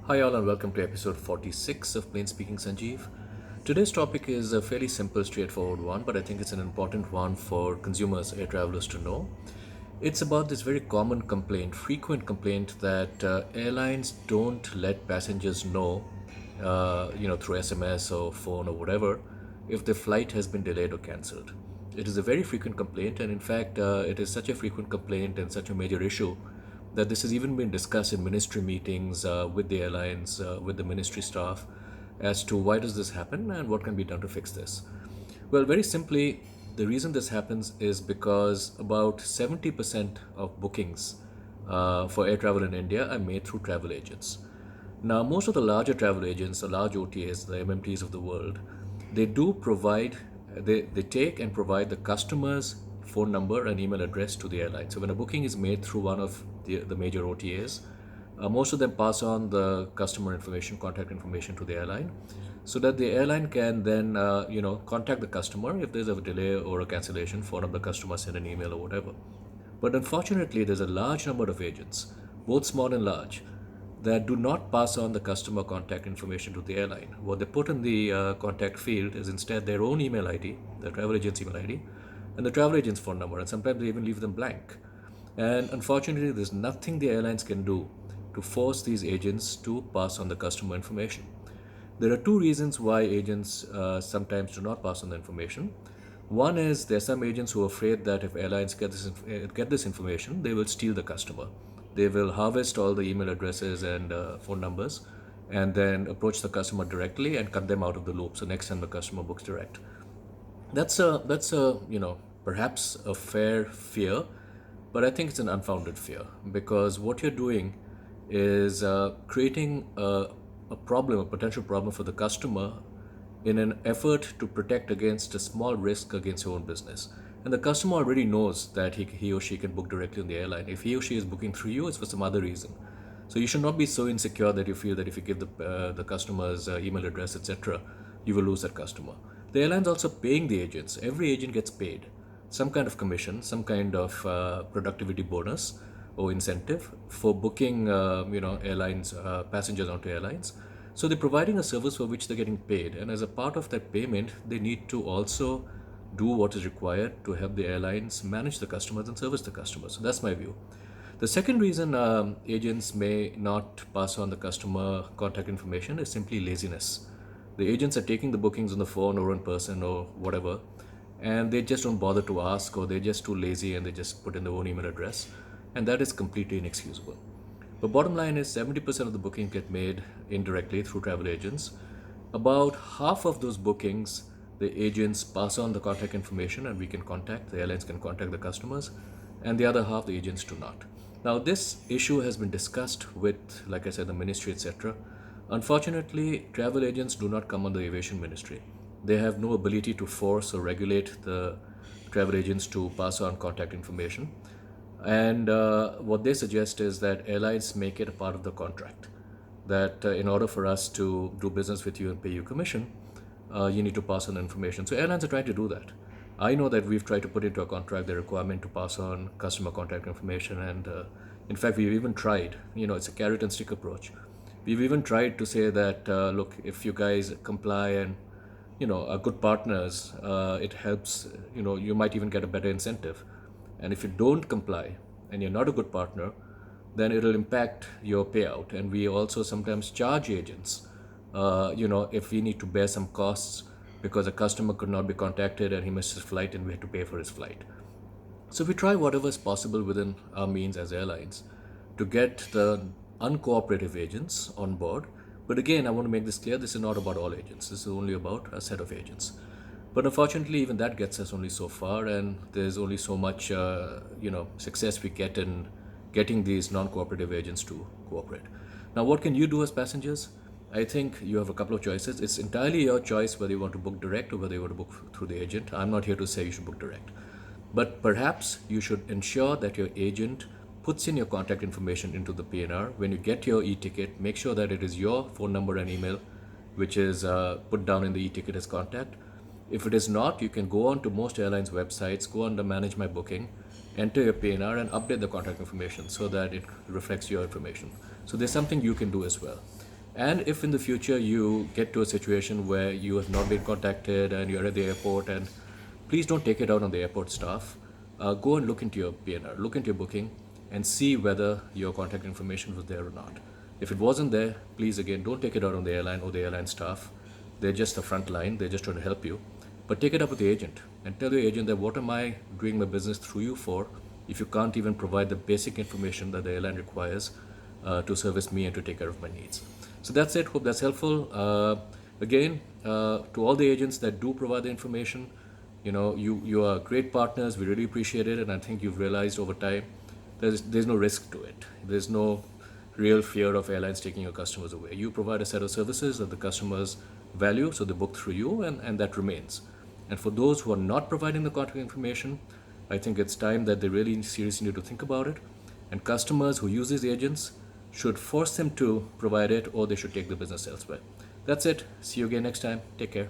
Hi, all, and welcome to episode 46 of Plain Speaking Sanjiv. Today's topic is a fairly simple, straightforward one, but I think it's an important one for consumers, air travelers to know. It's about this very common complaint, frequent complaint that airlines don't let passengers know, through SMS or phone or whatever, if the flight has been delayed or cancelled. It is a very frequent complaint, and in fact, it is such a frequent complaint and such a major issue that this has even been discussed in ministry meetings with the airlines, with the ministry staff, as to why does this happen and what can be done to fix this. Well, very simply, the reason this happens is because about 70% of bookings for air travel in India are made through travel agents. Now, most of the larger travel agents, the large OTAs, the MMTs of the world, they do provide, they take and provide the customer's phone number and email address to the airline. So when a booking is made through one of the major OTAs, most of them pass on the customer information, contact information to the airline, so that the airline can then, contact the customer if there's a delay or a cancellation, phone up the customer, send an email or whatever. But unfortunately, there's a large number of agents, both small and large, that do not pass on the customer contact information to the airline. What they put in the contact field is instead their own email ID, the travel agent's email ID, and the travel agent's phone number, and sometimes they even leave them blank. And unfortunately, there's nothing the airlines can do to force these agents to pass on the customer information. There are two reasons why agents sometimes do not pass on the information. One is there are some agents who are afraid that if airlines get this information, they will steal the customer. They will harvest all the email addresses and phone numbers, and then approach the customer directly and cut them out of the loop. So next time the customer books direct. That's a perhaps a fair fear, but I think it's an unfounded fear, because what you're doing is creating a problem, a potential problem for the customer, in an effort to protect against a small risk against your own business. And the customer already knows that he or she can book directly on the airline. If he or she is booking through you, it's for some other reason. So you should not be so insecure that you feel that if you give the customer's email address, etc., you will lose that customer. The airline's also paying the agents. Every agent gets paid some kind of commission, some kind of productivity bonus or incentive for booking, airlines, passengers onto airlines. So they're providing a service for which they're getting paid, and as a part of that payment, they need to also do what is required to help the airlines manage the customers and service the customers. So that's my view. The second reason agents may not pass on the customer contact information is simply laziness. The agents are taking the bookings on the phone or in person or whatever, and they just don't bother to ask, or they're just too lazy and they just put in their own email address, and that is completely inexcusable. But bottom line is 70% of the bookings get made indirectly through travel agents. About half of those bookings, the agents pass on the contact information and the airlines can contact the customers, and the other half the agents do not. Now, this issue has been discussed with, like I said, the ministry, etc. Unfortunately, travel agents do not come under the aviation ministry. They have no ability to force or regulate the travel agents to pass on contact information. And what they suggest is that airlines make it a part of the contract. That in order for us to do business with you and pay you commission, you need to pass on information. So airlines are trying to do that. I know that we've tried to put into a contract the requirement to pass on customer contact information, and in fact, we've even tried. It's a carrot and stick approach. We've even tried to say that, look, if you guys comply and are good partners, it helps. You might even get a better incentive. And if you don't comply and you're not a good partner, then it'll impact your payout. And we also sometimes charge agents, if we need to bear some costs because a customer could not be contacted and he missed his flight and we had to pay for his flight. So we try whatever is possible within our means as airlines to get the uncooperative agents on board. But again, I want to make this clear, this is not about all agents. This is only about a set of agents. But unfortunately, even that gets us only so far, and there's only so much, success we get in getting these non-cooperative agents to cooperate. Now, what can you do as passengers? I think you have a couple of choices. It's entirely your choice whether you want to book direct or whether you want to book through the agent. I'm not here to say you should book direct. But perhaps you should ensure that your agent puts in your contact information into the PNR. When you get your e-ticket, make sure that it is your phone number and email which is put down in the e-ticket as contact. If it is not, you can go on to most airlines' websites, go under Manage My Booking, enter your PNR and update the contact information so that it reflects your information. So there's something you can do as well. And if in the future you get to a situation where you have not been contacted and you're at the airport, and please don't take it out on the airport staff. Go and look into your PNR, look into your booking, and see whether your contact information was there or not. If it wasn't there, please again don't take it out on the airline or the airline staff. They're just the front line, they're just trying to help you. But take it up with the agent and tell your agent that what am I doing my business through you for if you can't even provide the basic information that the airline requires to service me and to take care of my needs. So that's it. Hope that's helpful. To all the agents that do provide the information, you are great partners. We really appreciate it, and I think you've realized over time there's no risk to it. There's no real fear of airlines taking your customers away. You provide a set of services that the customers value, so they book through you, and that remains. And for those who are not providing the contact information, I think it's time that they really seriously need to think about it. And customers who use these agents should force them to provide it, or they should take the business elsewhere. That's it. See you again next time. Take care.